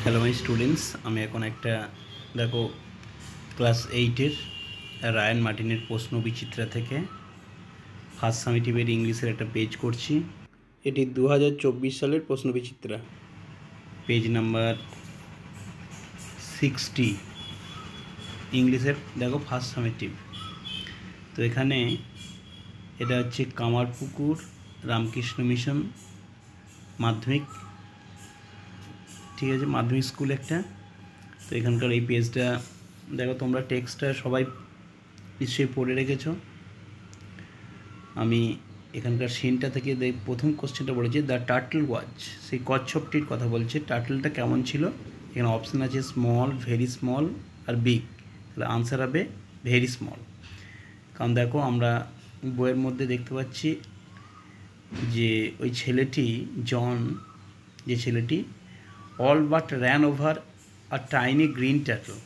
Hello my students, আমি এখন একটা দেখো ক্লাস 8-এর রায়ান মার্টিনের প্রশ্ন বিচিত্রা থেকে ফার্স্ট সামেটিভের ইংলিশের একটা পেজ করছি। এটি 2024 সালের প্রশ্ন বিচিত্রা, পেজ নাম্বার 60, ইংলিশের দেখো ফার্স্ট সামেটিভ। তো এখানে এটা হচ্ছে কামারপুকুর রামকৃষ্ণ মিশন মাধ্যমিক, ঠিক আছে, মাধ্যমিক স্কুল একটা। তো এখানকার এই পেজটা দেখো, তোমরা টেক্সটটা সবাই নিশ্চয়ই পড়ে রেখেছো। আমি এখানকার সিনটা থেকে প্রথম কোশ্চেনটা বলেছি, দ্য টার্টল ওয়াচ, সেই কচ্ছপটির কথা বলছে। টার্টলটা কেমন ছিল? এখানে অপশান আছে স্মল, ভেরি স্মল আর বিগ। তাহলে আনসার হবে ভেরি স্মল। কারণ দেখো, আমরা বইয়ের মধ্যে দেখতে পাচ্ছি যে ওই ছেলেটি জন, যে ছেলেটি all but ran over a tiny green turtle,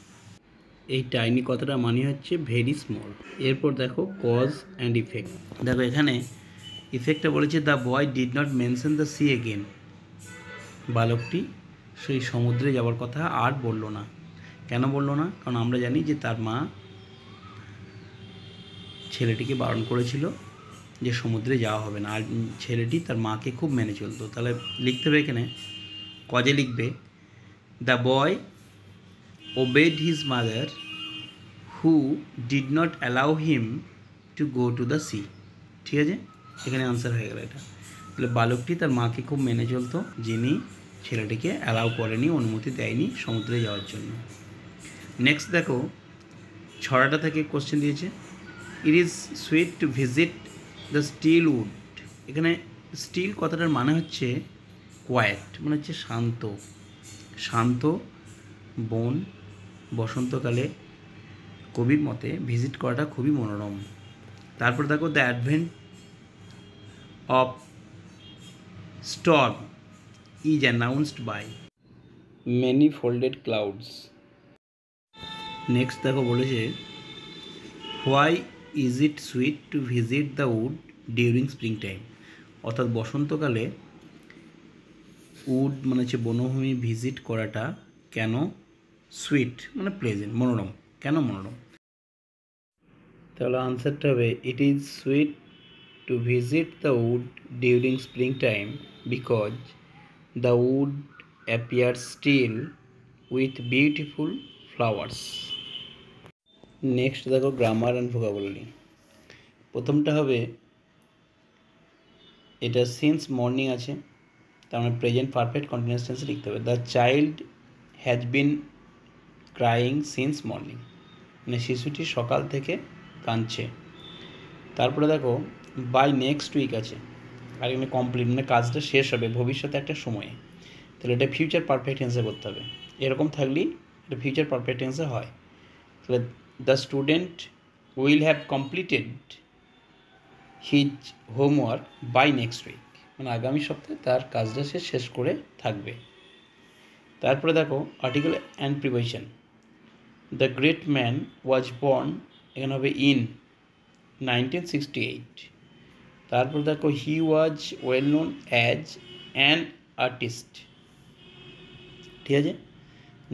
এই টাইনি কথাটা মানে হচ্ছে ভেরি স্মল। এরপর দেখো কজ অ্যান্ড ইফেক্ট। দেখো এখানে ইফেক্টটা বলেছে the boy did not mention the sea again, বালকটি সেই সমুদ্রে যাওয়ার কথা আর বলল না। কেন বলল না? কারণ আমরা জানি যে তার মা ছেলেটিকে বারণ করেছিল যে সমুদ্রে যাওয়া হবে না, আর ছেলেটি তার মাকে খুব মেনে চলতো। তাহলে লিখতে হবে এখানে, কজে লিখবে the boy obeyed his mother who did not allow him to go to the sea। ঠিক আছে, এখানে আনসার হয়ে গেল এটা। তাহলে বালকটি তার মাকে খুব মেনে চলতো, যিনি ছেলেটিকে অ্যালাউ করেনি, অনুমতি দেয়নি সমুদ্রে যাওয়ার জন্য। নেক্সট দেখো, ছড়াটা থেকে কোশ্চেন দিয়েছে, it is sweet to visit the still wood. এখানে স্টিল কথাটার মানে হচ্ছে কোয়াইট, মানে হচ্ছে শান্ত। শান্ত বন বসন্তকালে কবির মতে ভিজিট করাটা খুবই মনোরম। তারপর দেখো, the advent of storm is announced by many folded clouds. Next দেখো বলেছে, why is it sweet to visit the wood during spring time. অর্থাৎ বসন্তকালে উড মানে হচ্ছে বনভূমি ভিজিট করাটা কেন সুইট মানে প্লেজেন্ট, মনোরম। কেন মনোরম? তাহলে আনসারটা হবে it is sweet to visit the wood during spring time because the wood appear still with beautiful flowers. Next দেখো, গ্রামার অ্যান্ড ভোকাবুলারি। প্রথমটা হবে, এটা সিন্স মর্নিং আছে, তার মানে প্রেজেন্ট পারফেক্ট কন্টিনিউয়াস টেন্সে লিখতে হবে। The child has been crying since morning, মানে শিশুটি সকাল থেকে কাঁদছে। তারপরে দেখো, বাই নেক্সট উইক আছে, আর এখানে কমপ্লিট মানে কাজটা শেষ হবে ভবিষ্যতে একটা সময়ে। তাহলে এটা ফিউচার পারফেক্ট টেন্সে করতে হবে। এরকম থাকলেই এটা ফিউচার পারফেক্ট টেন্সে হয়। তাহলে the student will have completed his homework by next week, মানে আগামী সপ্তাহে তার কাজটা সে শেষ করে থাকবে। তারপরে দেখো, article and preposition. The great man was born, এখানে হবে ইন 1968। তারপর দেখো, he was well known as an artist. ঠিক আছে,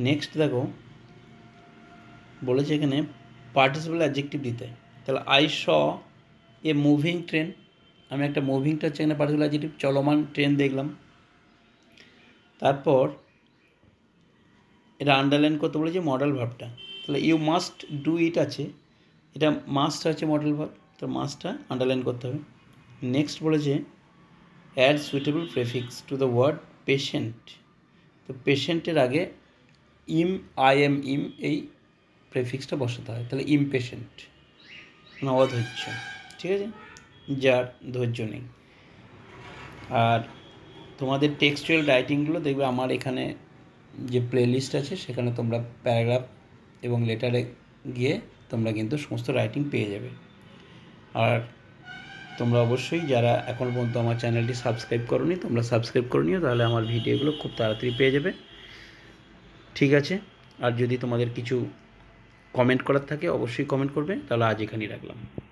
নেক্সট দেখো বলেছে এখানে পার্টিসিপেল অ্যাডজেক্টিভ দিতে। তাহলে I saw A moving train, আমি একটা মুভিংটা হচ্ছে এখানে পার্টিসিপেল অ্যাডজেক্টিভ, চলমান ট্রেন দেখলাম। তারপর এটা আন্ডারলাইন করতে বলেছে মডেল ভার্বটা। তাহলে ইউ মাস্ট ডু ইট আছে, এটা মাস্ট আছে মডেল ভার্ব, তো মাস্টটা আন্ডারলাইন করতে হবে। নেক্সট বলেছে add suitable prefix to the word patient. তো পেশেন্টের আগে ইম, আই এম ইম, এই প্রেফিক্সটা বসাতে হয়। তাহলে ইমপেশেন্ট মানে অধৈর্য, ঠিক আছে, যার ধৈর্য নেই। আর তোমাদের টেক্সচুয়াল রাইটিংগুলো দেখবে আমার এখানে যে প্লেলিস্ট আছে, সেখানে তোমরা প্যারাগ্রাফ এবং লেটারে গিয়ে তোমরা কিন্তু সমস্ত রাইটিং পেয়ে যাবে। আর তোমরা অবশ্যই যারা এখন পর্যন্ত আমার চ্যানেলটি সাবস্ক্রাইব করোনি, তোমরা সাবস্ক্রাইব করে নিও, তাহলে আমার ভিডিওগুলো খুব তাড়াতাড়ি পেয়ে যাবে। ঠিক আছে, আর যদি তোমাদের কিছু কমেন্ট করার থাকে অবশ্যই কমেন্ট করবে। তাহলে আজ এখানেই রাখলাম।